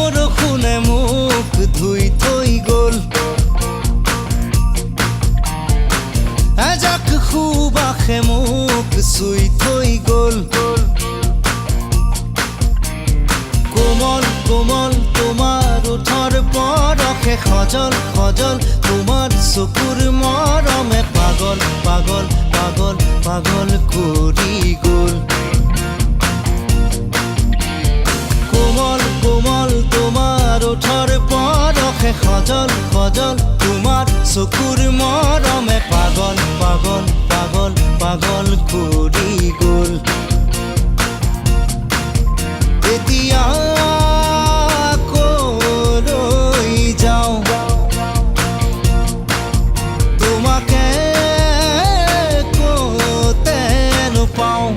বৰষুণে মোক ধুই থৈ গ'ল এজাক সুবাসে মোক চুই থৈ গ'ল কোমল কোমল তোমাৰ ওঠৰ পৰশে সজল সজল তোমাৰ চকুৰ মৰমে পাগল পাগল পাগল পাগল কৰি গ'ল কোমল কোমল তোমাৰ ওঠৰ পৰশে সজল সজল তোমাৰ চকুৰ মৰমে পাগল পাগল পাগল পাগল কৰি গ'ল এতিয়া কলৈ যাওঁ তোমাকে ক'তে নোপাওঁ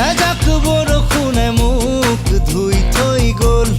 এজাক বৰষুণে মোক ধুই থৈ গ'ল